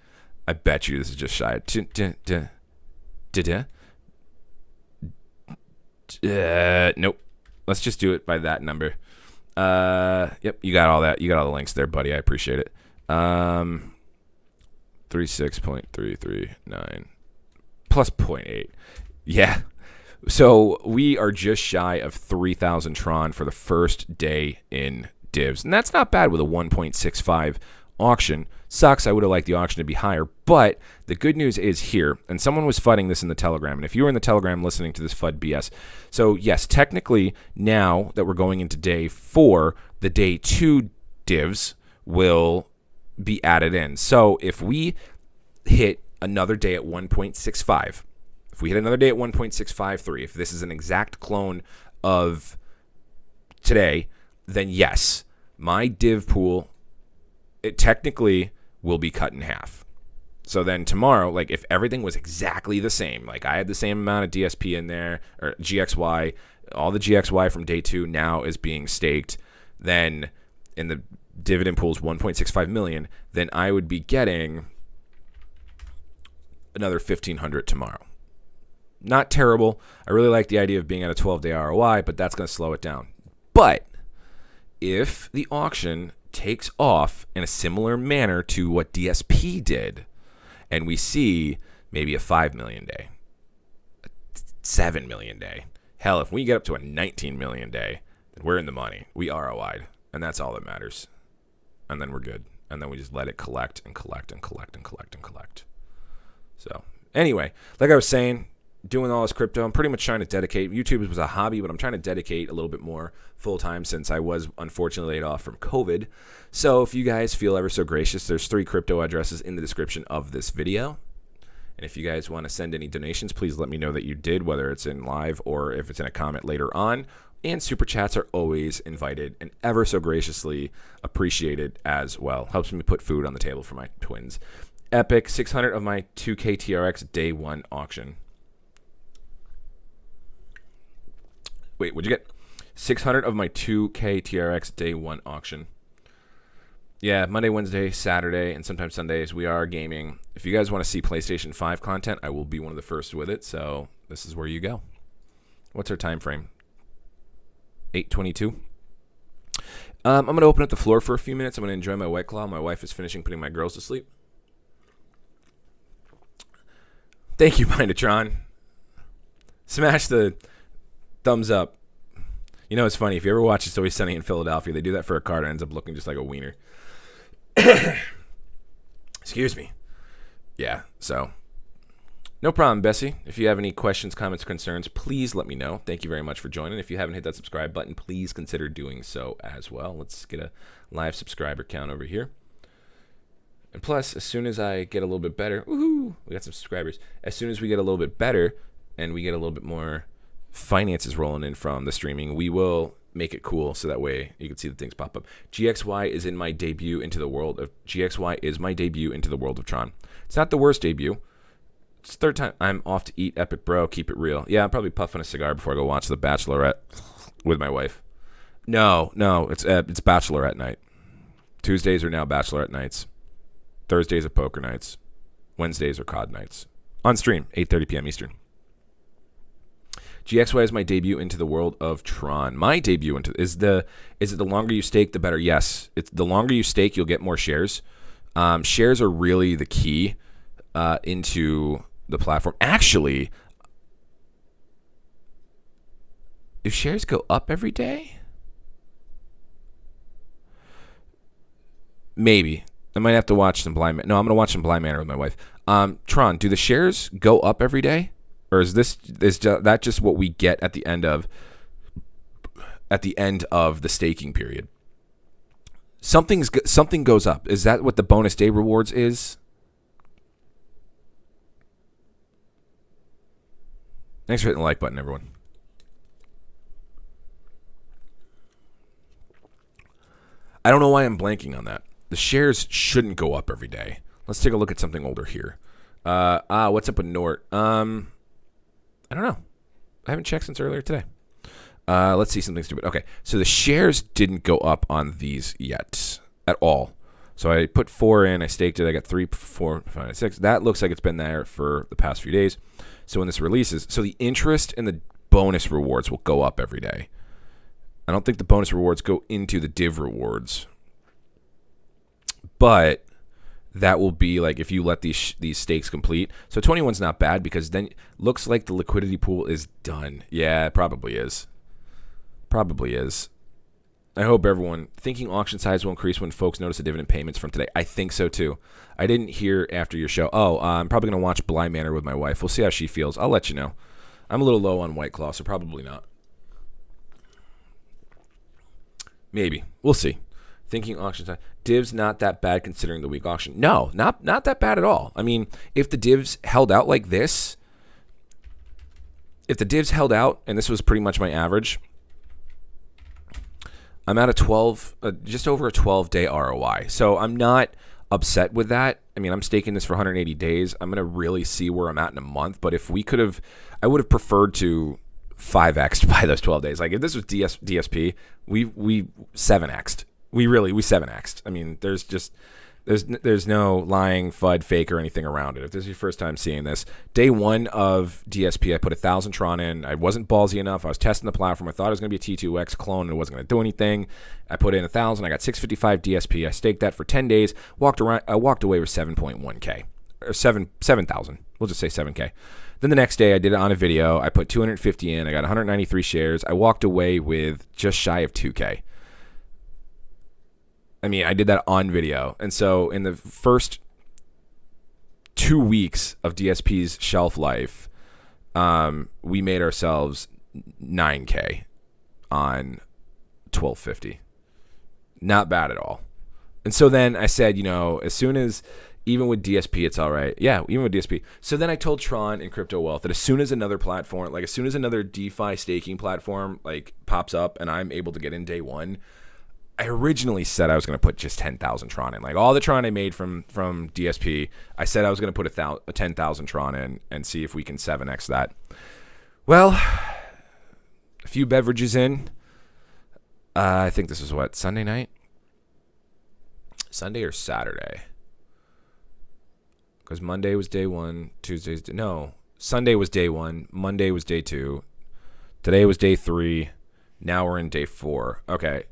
Nope. Let's just do it by that number. Yep, you got all that. You got all the links there, buddy. I appreciate it. 36.339 plus 0.8. Yeah. So we are just shy of 3,000 Tron for the first day in divs. And that's not bad with a 1.65 auction. Sucks. I would have liked the auction to be higher. But the good news is here, and someone was fudding this in the Telegram. And if you were in the Telegram listening to this FUD BS, so yes, technically now that we're going into day 4, the day 2 divs will be added in. So if we hit another day at 1.65, if we hit another day at 1.653, if this is an exact clone of today, then yes, my div pool, it technically will be cut in half. So then tomorrow, like if everything was exactly the same, like I had the same amount of DSP in there, or GXY, all the GXY from day 2 now is being staked, then in the dividend pool is 1.65 million, then I would be getting another 1,500 tomorrow. Not terrible. I really like the idea of being at a 12-day ROI, but that's going to slow it down. But if the auction takes off in a similar manner to what DSP did, and we see maybe a 5 million day, a 7 million day, hell, if we get up to a 19 million day, then we're in the money. We ROI'd, and that's all that matters. And then we're good. And then we just let it collect and collect and collect and collect and collect. So anyway, like I was saying, doing all this crypto, I'm pretty much trying to dedicate. YouTube was a hobby, but I'm trying to dedicate a little bit more full time since I was unfortunately laid off from COVID. So if you guys feel ever so gracious, there's 3 crypto addresses in the description of this video. And if you guys want to send any donations, please let me know that you did, whether it's in live or if it's in a comment later on. And super chats are always invited and ever so graciously appreciated as well. Helps me put food on the table for my twins. Epic, 600 of my 2K TRX day 1 auction. Wait, what'd you get? 600 of my 2K TRX day 1 auction. Yeah, Monday, Wednesday, Saturday, and sometimes Sundays we are gaming. If you guys want to see PlayStation 5 content, I will be one of the first with it. So this is where you go. What's our time frame? 8:22. I'm going to open up the floor for a few minutes. I'm going to enjoy my White Claw. My wife is finishing putting my girls to sleep. Thank you, Mindatron. Smash the thumbs up. You know, it's funny. If you ever watch It's Always Sunny in Philadelphia, they do that for a card and it ends up looking just like a wiener. Excuse me. Yeah, so no problem, Bessie. If you have any questions, comments, concerns, please let me know. Thank you very much for joining. If you haven't hit that subscribe button, please consider doing so as well. Let's get a live subscriber count over here. And plus, as soon as I get a little bit better, woohoo, we got some subscribers. As soon as we get a little bit better and we get a little bit more finances rolling in from the streaming, we will make it cool so that way you can see the things pop up. GXY is in my debut into the world of GXY is my debut into the world of Tron. It's not the worst debut. It's the 3rd time. I'm off to eat, epic bro. Keep it real. Yeah, I'll probably puff on a cigar before I go watch The Bachelorette with my wife. No, it's Bachelorette night. Tuesdays are now Bachelorette nights. Thursdays are poker nights. Wednesdays are COD nights. On stream, 8:30 p.m. Eastern. GXY is my debut into the world of Tron. My debut into is it the longer you stake, the better? Yes. It's the longer you stake, you'll get more shares. Shares are really the key into the platform. Actually, if shares go up every day, maybe. I might have to watch some Blind Man. No, I'm going to watch some Blind Manor with my wife. Tron, do the shares go up every day? Or is that just what we get at the end of the staking period? Something goes up. Is that what the bonus day rewards is? Thanks for hitting the like button, everyone. I don't know why I'm blanking on that. The shares shouldn't go up every day. Let's take a look at something older here. What's up with Nort? I don't know. I haven't checked since earlier today. Let's see something stupid. Okay, so the shares didn't go up on these yet at all. So I put 4 in, I staked it, I got 3, 4, 5, 6. That looks like it's been there for the past few days. So when this releases, so the interest and the bonus rewards will go up every day. I don't think the bonus rewards go into the div rewards. But that will be like if you let these stakes complete. So 21's not bad because then looks like the liquidity pool is done. Yeah, it probably is. Probably is. I hope everyone thinking auction size will increase when folks notice the dividend payments from today. I think so too. I didn't hear after your show. Oh, I'm probably going to watch Bly Manor with my wife. We'll see how she feels. I'll let you know. I'm a little low on White Claw, so probably not. Maybe. We'll see. Thinking auction size. Divs not that bad considering the weak auction. No, not that bad at all. I mean, if the divs held out like this, if the divs held out, and this was pretty much my average, I'm at a 12, just over a 12-day ROI. So I'm not upset with that. I mean, I'm staking this for 180 days. I'm going to really see where I'm at in a month. But if we could have, I would have preferred to 5x'd by those 12 days. Like if this was DSP, we 7x'd. We 7x'd. I mean, there's no lying, FUD, fake, or anything around it. If this is your first time seeing this, day one of DSP, I put 1,000 Tron in. I wasn't ballsy enough. I was testing the platform. I thought it was going to be a T2X clone and it wasn't going to do anything. I put in 1,000. I got 655 DSP. I staked that for 10 days. I walked away with 7.1K or 7,000. We'll just say 7K. Then the next day, I did it on a video. I put 250 in. I got 193 shares. I walked away with just shy of 2K. I mean, I did that on video. And so in the first 2 weeks of DSP's shelf life, we made ourselves 9K on 1250. Not bad at all. And so then I said, as soon as, even with DSP, it's all right. Yeah, even with DSP. So then I told Tron and Crypto Wealth that as soon as another platform, like as soon as another DeFi staking platform like pops up and I'm able to get in day one, I originally said I was going to put just 10,000 Tron in. Like all the Tron I made from DSP, I said I was going to put a 10,000 Tron in and see if we can 7x that. Well, a few beverages in. I think this was what, Sunday night? Sunday or Saturday? Because Monday was day one, Sunday was day one, Monday was day two, today was day three. Now we're in day 4. Okay,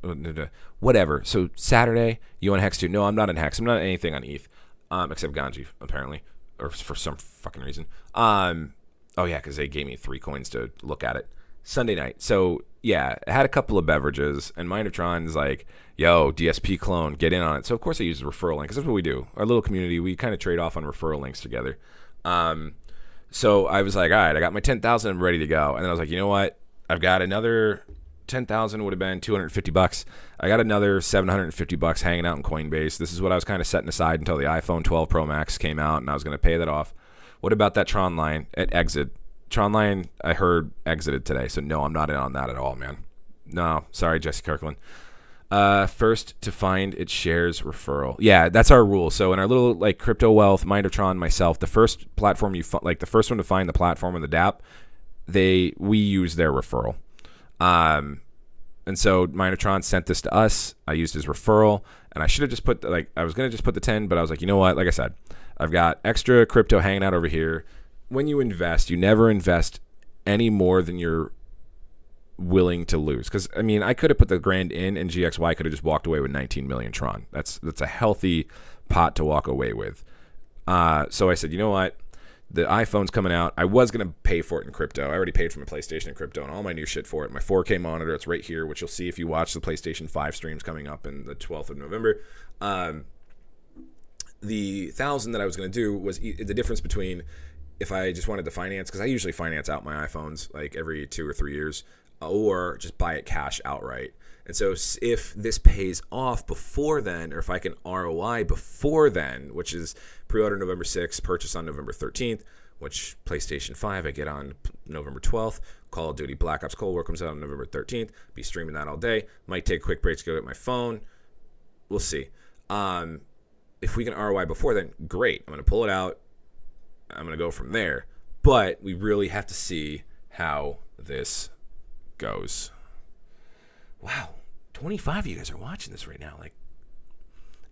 whatever. So Saturday, you on Hex 2? No, I'm not in Hex. I'm not in anything on ETH, except Ganji, apparently, or for some fucking reason. Oh yeah, because they gave me 3 coins to look at it. Sunday night. So yeah, I had a couple of beverages, and Mindertron's like, yo, DSP clone, get in on it. So of course I use a referral link, because that's what we do. Our little community, we kind of trade off on referral links together. So I was like, all right, I got my 10,000, I'm ready to go. And then I was like, you know what? I've got another 10,000 would have been $250. I got another $750 hanging out in Coinbase. This is what I was kind of setting aside until the iPhone 12 Pro Max came out, and I was going to pay that off. What about that Tron line at exit? Tron line, I heard, exited today, so no, I'm not in on that at all, man. No, sorry, Jesse Kirkland. First to find its shares referral. Yeah, that's our rule. So in our little like Crypto Wealth, Mindertron, myself, the first platform the first one to find the platform in the DApp, we use their referral. And so Mindertron sent this to us. I used his referral, and I should have just put I was gonna just put the 10, but I was like, you know what? Like I said, I've got extra crypto hanging out over here. When you invest, you never invest any more than you're willing to lose. Because I mean, I could have put the grand in, and GXY could have just walked away with 19 million Tron. That's a healthy pot to walk away with. So I said, you know what? The iPhone's coming out. I was going to pay for it in crypto. I already paid for my PlayStation in crypto and all my new shit for it. My 4K monitor, it's right here, which you'll see if you watch the PlayStation 5 streams coming up in the 12th of November. The 1,000 that I was going to do was the difference between if I just wanted to finance, because I usually finance out my iPhones like every 2 or 3 years, or just buy it cash outright. And so if this pays off before then, or if I can ROI before then, which is pre-order November 6th, purchase on November 13th, which PlayStation 5 I get on November 12th, Call of Duty Black Ops Cold War comes out on November 13th, be streaming that all day, might take a quick break to go get my phone, we'll see. If we can ROI before then, great, I'm going to pull it out, I'm going to go from there, but we really have to see how this goes. Wow, 25 of you guys are watching this right now. Like,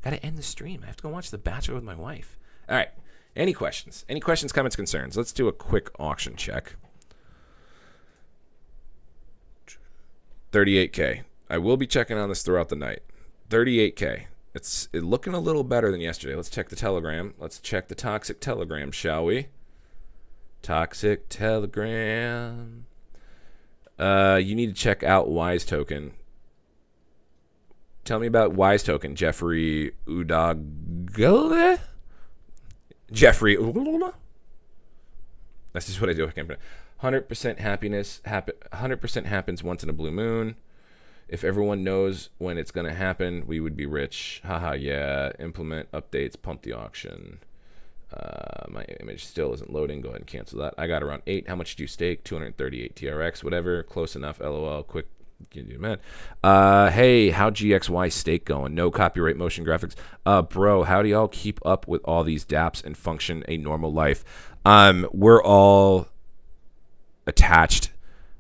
gotta end the stream. I have to go watch The Bachelor with my wife. All right, any questions? Any questions, comments, concerns? Let's do a quick auction check. 38K. I will be checking on this throughout the night. 38K. It's looking a little better than yesterday. Let's check the Telegram. Let's check the Toxic Telegram, shall we? Toxic Telegram. You need to check out Wise Token. Tell me about Wise Token, Jeffrey Udagale? Jeffrey Udagale? That's just what I do. I can't 100% happiness. 100% happens once in a blue moon. If everyone knows when it's going to happen, we would be rich. Haha, yeah. Implement updates, pump the auction. My image still isn't loading. Go ahead and cancel that. I got around 8. How much do you stake? 238 TRX, whatever. Close enough. LOL. Quick. Man. Hey, how GXY stake going? No copyright motion graphics. Bro, how do y'all keep up with all these dApps and function a normal life? We're all attached.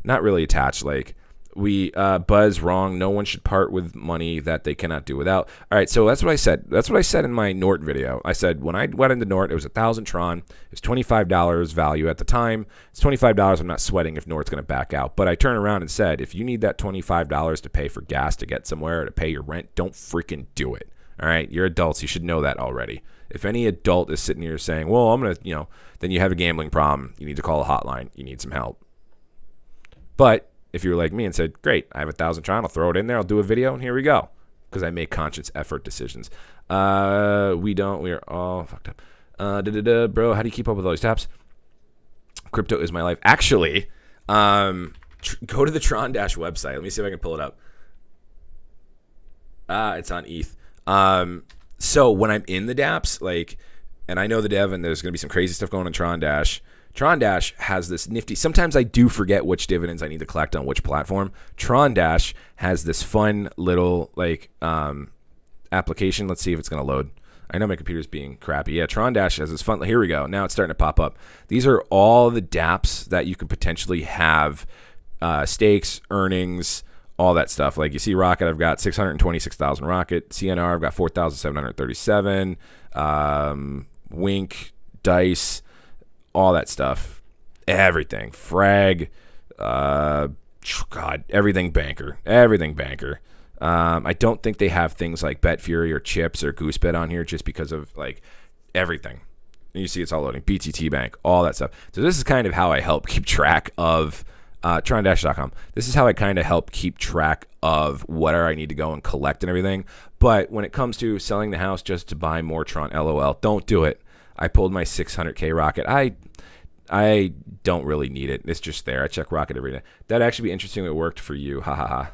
Not really attached. Like, we buzz wrong. No one should part with money that they cannot do without. All right, so that's what I said. That's what I said in my Nort video. I said when I went into Nort, it was 1,000 Tron. It was $25 value at the time. It's $25. I'm not sweating if Nort's going to back out. But I turned around and said, if you need that $25 to pay for gas to get somewhere or to pay your rent, don't freaking do it. All right, you're adults. You should know that already. If any adult is sitting here saying, well, I'm going to, then you have a gambling problem. You need to call a hotline. You need some help. But if you were like me and said, great, I have 1,000 Tron, I'll throw it in there, I'll do a video, and here we go. Because I make conscious effort decisions. We are all fucked up. Bro, how do you keep up with all these tabs? Crypto is my life. Actually, go to the TronDash website. Let me see if I can pull it up. It's on ETH. So when I'm in the dApps, and I know the dev, and there's going to be some crazy stuff going on TronDash. TronDash has this nifty, sometimes I do forget which dividends I need to collect on which platform. TronDash has this fun little application. Let's see if it's going to load. I know my computer's being crappy. Yeah, TronDash has this fun. Here we go. Now it's starting to pop up. These are all the dApps that you could potentially have stakes, earnings, all that stuff. Like you see Rocket, I've got 626,000 Rocket. CNR, I've got 4,737. Wink, Dice, all that stuff, everything, Frag, everything banker. I don't think they have things like Bet Fury or Chips or Goosebet on here just because of everything. And you see it's all loading, BTT Bank, all that stuff. So this is kind of how I help keep track of TronDash.com. This is how I kind of help keep track of where I need to go and collect and everything. But when it comes to selling the house just to buy more Tron, LOL, don't do it. I pulled my 600K Rocket. I don't really need it. It's just there. I check Rocket every day. That'd actually be interesting if it worked for you. Ha ha ha.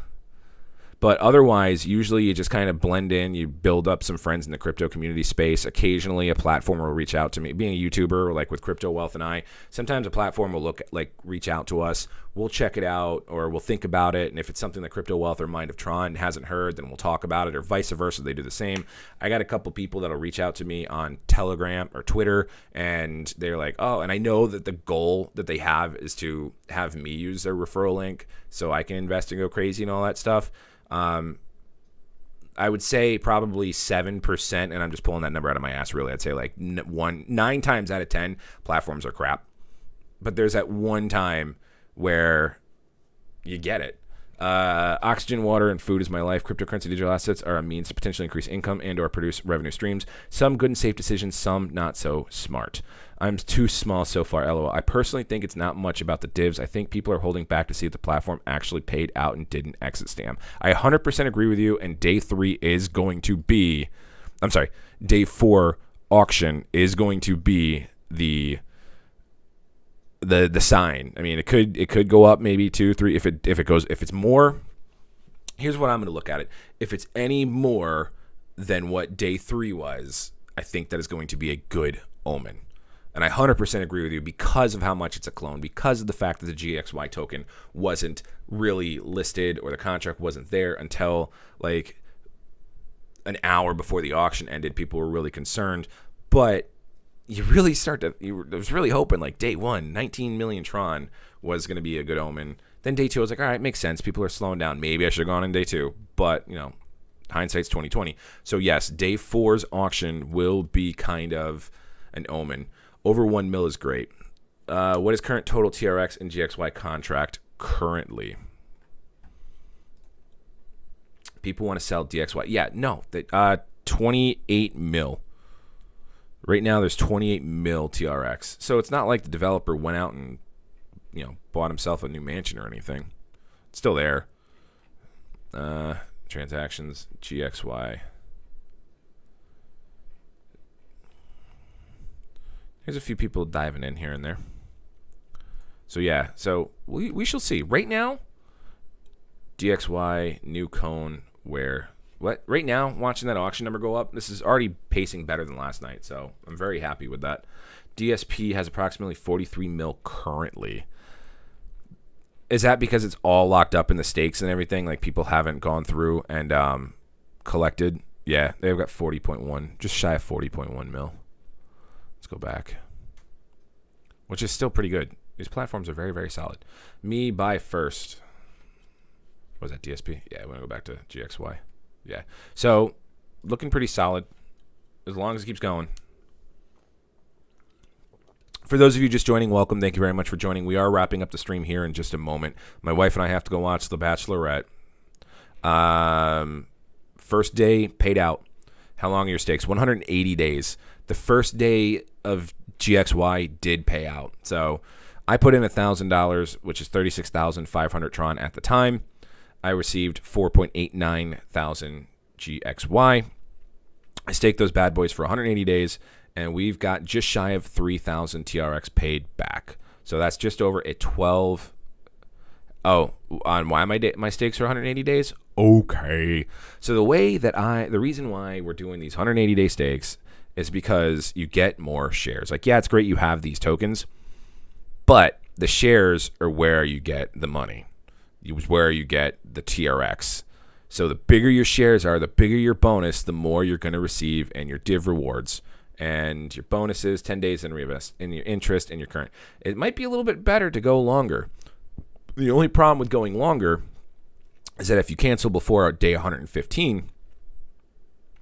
But otherwise, usually you just kind of blend in. You build up some friends in the crypto community space. Occasionally, a platform will reach out to me. Being a YouTuber, like with Crypto Wealth and I, sometimes a platform will reach out to us. We'll check it out, or we'll think about it. And if it's something that Crypto Wealth or Mind of Tron hasn't heard, then we'll talk about it, or vice versa. They do the same. I got a couple people that'll reach out to me on Telegram or Twitter, and they're like, oh, and I know that the goal that they have is to have me use their referral link so I can invest and go crazy and all that stuff. I would say probably 7%, and I'm just pulling that number out of my ass, really. I'd say 9 times out of 10, platforms are crap. But there's that one time where you get it. Oxygen, water, and food is my life. Cryptocurrency digital assets are a means to potentially increase income and or produce revenue streams. Some good and safe decisions, some not so smart. I'm too small so far, LOL. I personally think it's not much about the divs. I think people are holding back to see if the platform actually paid out and didn't exit scam. I 100% agree with you, and day 3 is going to be, day 4 auction is going to be the sign. I mean, it could go up maybe 2, 3 if it's more. Here's what I'm going to look at it. If it's any more than what day 3 was, I think that is going to be a good omen. And I 100% agree with you because of how much it's a clone, because of the fact that the GXY token wasn't really listed or the contract wasn't there until an hour before the auction ended. People were really concerned, but you really I was really hoping day 1, 19 million Tron was going to be a good omen. Then day 2, I was like, all right, makes sense. People are slowing down. Maybe I should have gone in day 2, but hindsight's 2020. So yes, day 4's auction will be kind of an omen. Over 1 mil is great. What is current total TRX and GXY contract currently? People want to sell DXY. Yeah, no. 28 mil. Right now, there's 28 mil TRX. So it's not like the developer went out and, bought himself a new mansion or anything. It's still there. Transactions, GXY. There's a few people diving in here and there. So yeah, so we shall see. Right now, DXY, new cone, where... What? Right now, watching that auction number go up, this is already pacing better than last night, so I'm very happy with that. DSP has approximately 43 mil currently. Is that because it's all locked up in the stakes and everything? Like, people haven't gone through and collected? Yeah, they've got 40.1, just shy of 40.1 mil. Let's go back. Which is still pretty good. These platforms are very, very solid. Me buy first. What was that, DSP? Yeah, I'm going to go back to GXY. Yeah. So, looking pretty solid as long as it keeps going. For those of you just joining, welcome. Thank you very much for joining. We are wrapping up the stream here in just a moment. My wife and I have to go watch The Bachelorette. First day paid out. How long are your stakes? 180 days. The first day of GXY did pay out. So I put in $1,000, which is 36,500 Tron at the time. I received 4.89 thousand GXY. I staked those bad boys for 180 days. And we've got just shy of 3,000 TRX paid back. So that's just over a 12. Oh, on why my stakes are 180 days? Okay. So the reason why we're doing these 180-day stakes is because you get more shares. Like, yeah, it's great you have these tokens, but the shares are where you get the money. It's where you get the TRX. So the bigger your shares are, the bigger your bonus, the more you're going to receive and your div rewards. And your bonuses, 10 days in reinvest, in your interest, and your current. It might be a little bit better to go longer. The only problem with going longer is that if you cancel before day 115,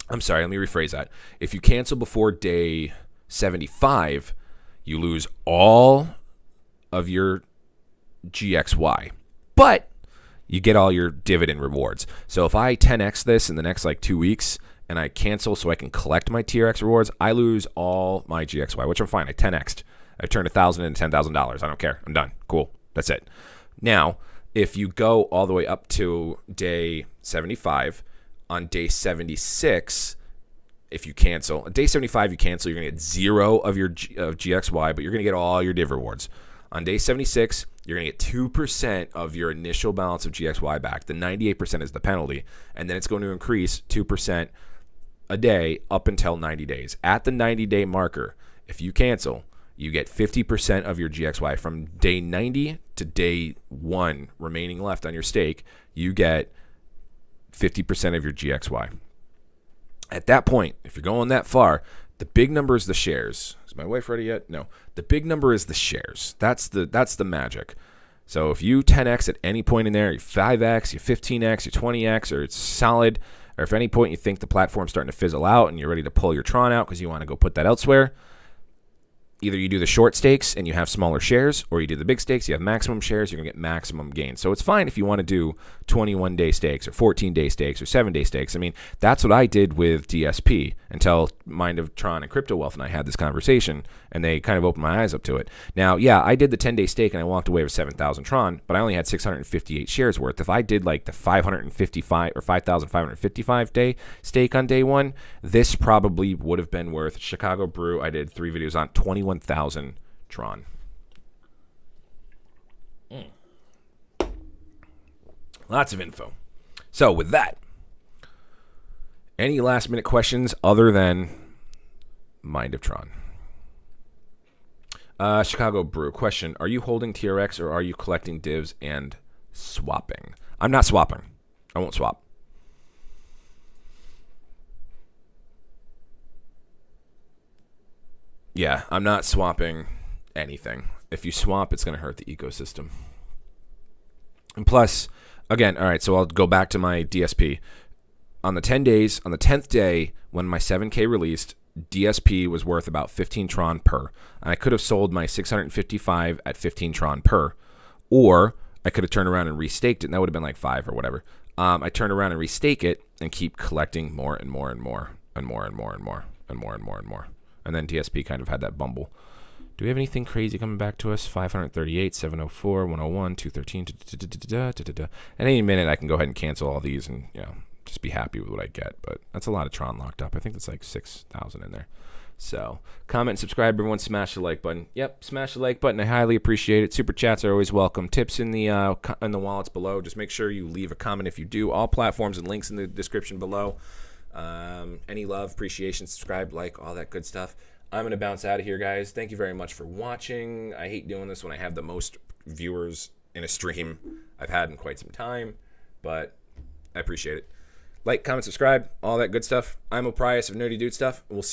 I'm sorry, let me rephrase that. If you cancel before day 75, you lose all of your GXY. But you get all your dividend rewards. So if I 10x this in the next 2 weeks, and I cancel so I can collect my TRX rewards, I lose all my GXY, which I'm fine. I 10x'd. I turned $1,000 into $10,000. I don't care. I'm done. Cool. That's it. Now, if you go all the way up to day 75, on day 76, if you cancel, on day 75 you cancel, you're going to get 0 of your GXY, but you're going to get all your div rewards. On day 76, you're going to get 2% of your initial balance of GXY back. The 98% is the penalty, and then it's going to increase 2% a day up until 90 days. At the 90-day marker, if you cancel, you get 50% of your GXY. From day 90 to day 1 remaining left on your stake, you get 50% of your GXY. At that point, if you're going that far, the big number is the shares. Is my wife ready yet? No. The big number is the shares. That's the magic. So if you 10x at any point in there, you 5x, you 15x, you 20x, or it's solid, or if at any point you think the platform's starting to fizzle out and you're ready to pull your Tron out because you want to go put that elsewhere, either you do the short stakes and you have smaller shares, or you do the big stakes, you have maximum shares, you're going to get maximum gain. So it's fine if you want to do 21-day stakes or 14-day stakes or 7-day stakes. I mean, that's what I did with DSP until Mind of Tron and Crypto Wealth and I had this conversation, and they kind of opened my eyes up to it. Now, yeah, I did the 10-day stake and I walked away with 7,000 Tron, but I only had 658 shares worth. If I did the 555 or 5,555-day stake on day 1, this probably would have been worth, Chicago Brew, I did 3 videos on 21,000 Tron. Lots of info. So with that, any last minute questions other than Mind of Tron? Chicago Brew question: are you holding TRX or are you collecting divs and swapping? I'm not swapping. I won't swap. Yeah, I'm not swapping anything. If you swap, it's going to hurt the ecosystem. And plus, again, all right, so I'll go back to my DSP. On the 10 days, on the 10th day, when my 7K released, DSP was worth about 15 Tron per. And I could have sold my 655 at 15 Tron per, or I could have turned around and restaked it, and that would have been 5 or whatever. I turn around and restake it and keep collecting more and more and more and more and more and more and more and more and more. And then TSP kind of had that bumble. Do we have anything crazy coming back to us? 538, 704, 101, 213. At any minute, I can go ahead and cancel all these and, just be happy with what I get. But that's a lot of Tron locked up. I think that's like 6,000 in there. So comment and subscribe. Everyone smash the like button. Yep, smash the like button. I highly appreciate it. Super chats are always welcome. Tips in the wallets below. Just make sure you leave a comment if you do. All platforms and links in the description below. Any love, appreciation, subscribe, like, all that good stuff. I'm going to bounce out of here, guys. Thank you very much for watching. I hate doing this when I have the most viewers in a stream I've had in quite some time, but I appreciate it. Like, comment, subscribe, all that good stuff. I'm Oprius of Nerdy Dude Stuff. We'll see